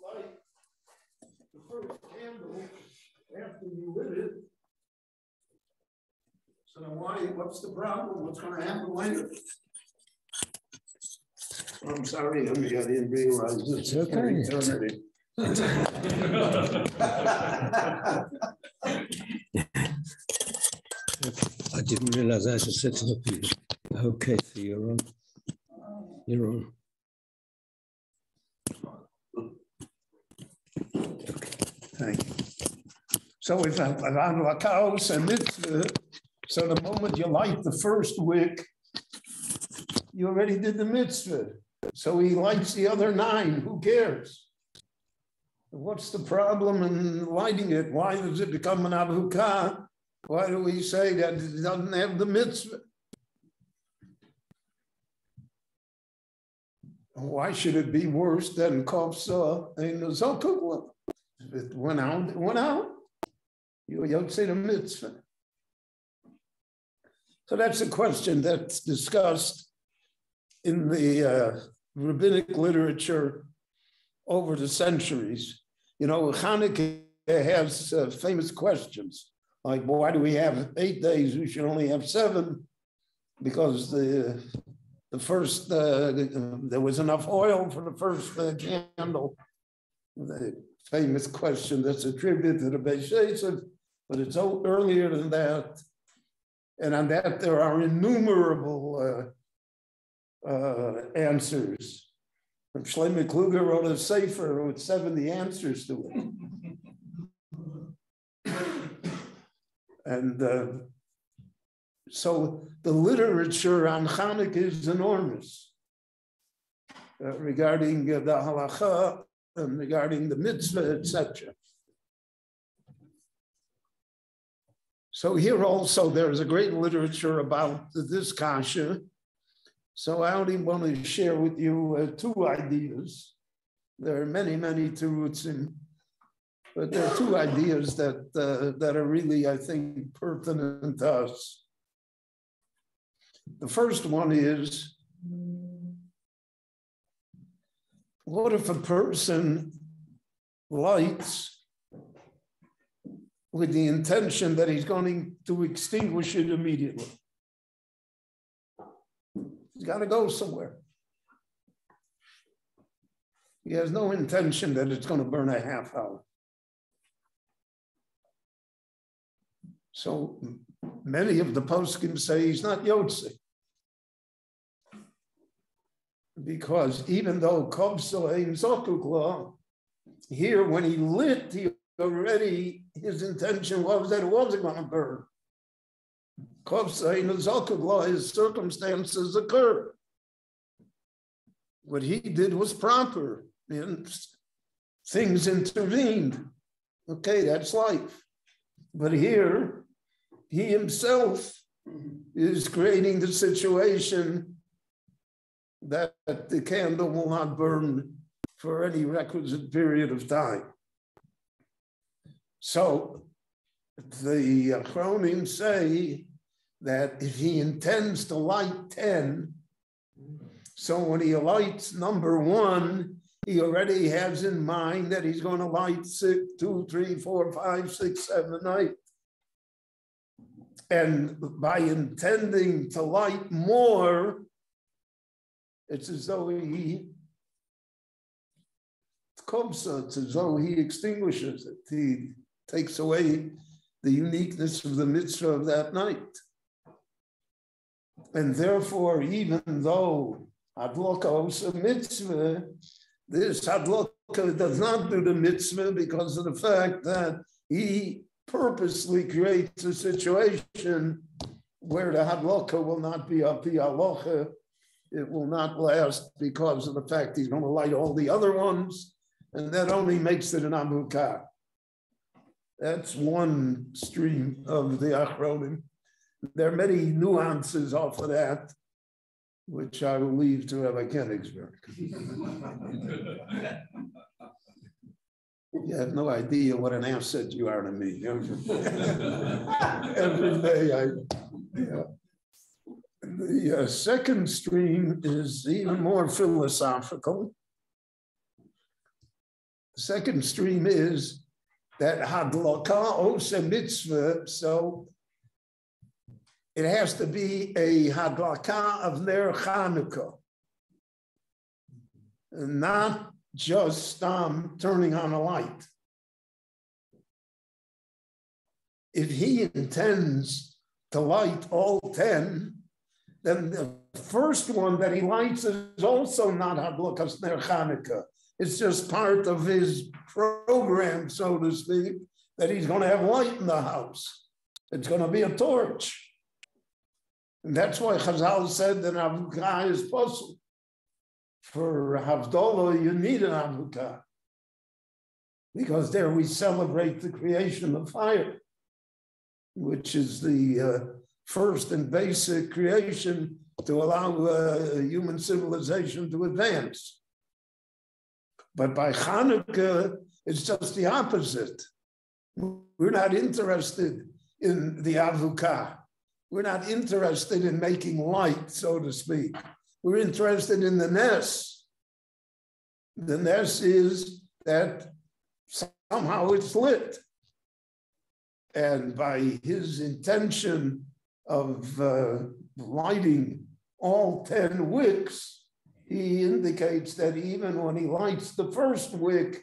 light the first candle after you lit it. So then what's the problem? What's going to happen later? I'm sorry, I didn't realize this. It's okay. Eternity. I didn't realize I had to set it up for you. Okay, so you're on. You're on. Okay, thank you. So if I'm on the house and so the moment you light the first wick, you already did the mitzvah. So he lights the other 9. Who cares? What's the problem in lighting it? Why does it become an avukah? Why do we say that it doesn't have the mitzvah? Why should it be worse than kofsa in the zokugla? If it went out, it went out. You don't say the mitzvah. So that's a question that's discussed in the rabbinic literature over the centuries. You know, Hanukkah has famous questions like, why do we have 8 days? We should only have 7 because the first, there was enough oil for the first candle. The famous question that's attributed to the Beis Yosef, but it's earlier than that. And on that, there are innumerable answers. Shlomo Kluger wrote a sefer with 70 answers to it. And so the literature on Hanukkah is enormous regarding the halacha and regarding the mitzvah, etc. So here also there's a great literature about this kasha. So I only want to share with you 2 ideas. There are many, many terutzim, but there are 2 ideas that are really, I think, pertinent to us. The first one is, what if a person lights with the intention that he's going to extinguish it immediately? He's got to go somewhere. He has no intention that it's going to burn a half hour. So many of the poskim say he's not Yotze. Because even though Kovso Ein Zokukla, here when he lit, his intention was that it wasn't going to burn. Kovso Ein Zokukla, his circumstances occurred. What he did was proper, and things intervened. Okay, that's life. But here, he himself is creating the situation that the candle will not burn for any requisite period of time. So the Achronim say that if he intends to light 10, so when he lights number 1, he already has in mind that he's going to light 2, 3, 4, 5, 6, 7, 8. And by intending to light more, it's as though it's as though he extinguishes it. He takes away the uniqueness of the mitzvah of that night. And therefore, even though Hadloka is a mitzvah, this Hadloka does not do the mitzvah because of the fact that he purposely creates a situation where the Hadloka will not be a pi halacha. It will not last because of the fact he's going to light all the other ones, and that only makes it an avukah. That's one stream of the Achronim. There are many nuances off of that, which I will leave to Rabbi Koenigsberg. You have no idea what an asset you are to me. Every day The second stream is even more philosophical. second stream is that hadlaka ose mitzvah, so it has to be a hadlaka of ner Chanukah, not just turning on a light. If he intends to light all 10, then the first one that he lights is also not hadlakas ner Chanukah. It's just part of his program, so to speak, that he's going to have light in the house. It's going to be a torch. And that's why Chazal said that Avukah is possible. For Havdalah, you need an Avukah. Because there we celebrate the creation of fire, which is the first and basic creation to allow human civilization to advance. But by Hanukkah, it's just the opposite. We're not interested in the Avukah. We're not interested in making light, so to speak. We're interested in the Nes. The Nes is that somehow it's lit. And by his intention of lighting all 10 wicks, he indicates that even when he lights the first wick,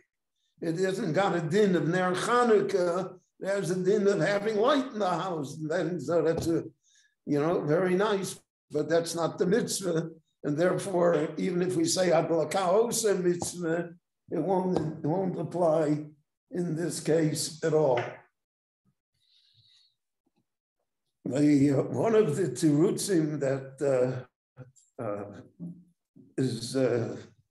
it hasn't got a din of Ner Chanukah, it has a din of having light in the house. And then, so that's very nice, but that's not the mitzvah. And therefore, even if we say Adlaka Osa mitzvah, it won't apply in this case at all. One of the tirutzim that is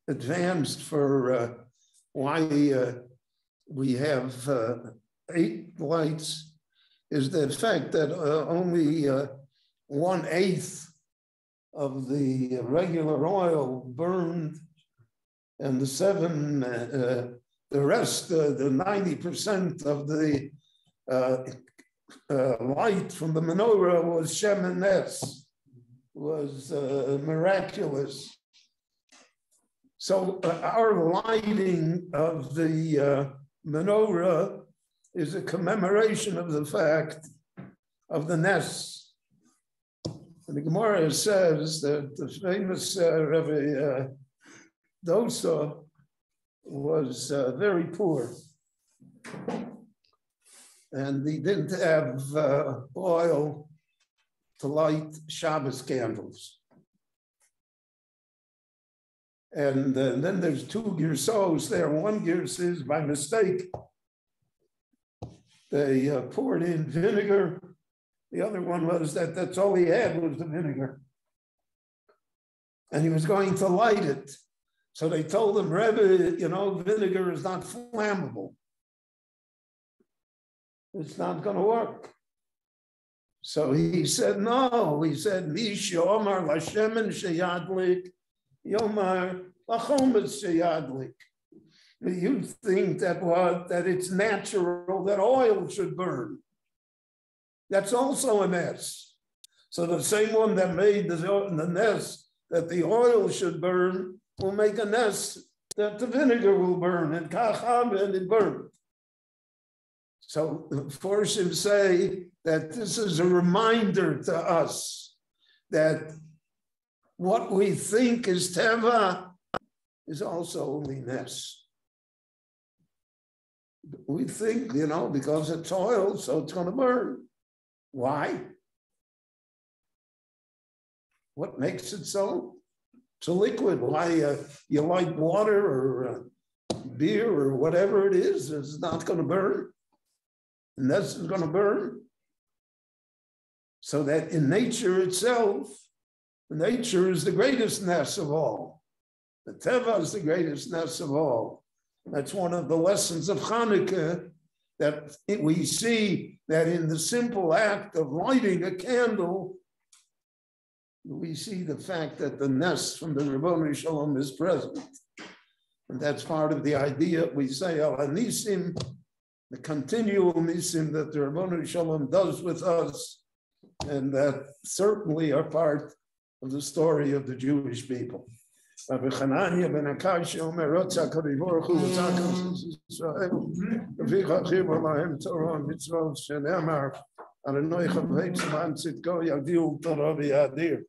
advanced for why we have 8 lights is the fact that only 1/8 of the regular oil burned, and the rest, the 90% of the light from the menorah was Shemen Nes, was miraculous. So our lighting of the menorah is a commemoration of the fact of the Nes. And the Gemara says that the famous Rabbi Dosa was very poor. And he didn't have oil to light Shabbos candles. And then there's 2 girsos there. One girsa is by mistake. They poured in vinegar. The other one was that that's all he had was the vinegar. And he was going to light it. So they told him, Rebbe, vinegar is not flammable. It's not going to work. So he said, no. He said, Misha Omar Lashemen Sheyadlik, Yomar Lachomet Sheyadlik. You think that it's natural that oil should burn. That's also a Nes. So the same one that made the Nes that the oil should burn will make a Nes that the vinegar will burn, and Kacham, and it burned. So the Forshim say that this is a reminder to us that what we think is Teva is also only Nes. We think, because it's oil, so it's going to burn. Why? What makes it so? It's a liquid. Why you light water or beer or whatever it is, it's not going to burn. And that's going to burn. So that in nature itself, nature is the greatest Nes of all. The Teva is the greatest Nes of all. That's one of the lessons of Hanukkah, that we see that in the simple act of lighting a candle, we see the fact that the Nes from the Ribono Shalom is present. And that's part of the idea we say, Al Anisim, the continual Nisim that the Ribono Shalom does with us, and that certainly are part of the story of the Jewish people. Rabbi Chananya ben Akashi Omer Rotza Kadosh Baruch Hu V'Tzakos Yisrael V'Vicha Chibur Lahem Torah Mitzvot Shenemar Adonai Chavei Tzman Tzidko Yagdiu Torah V'Yadir.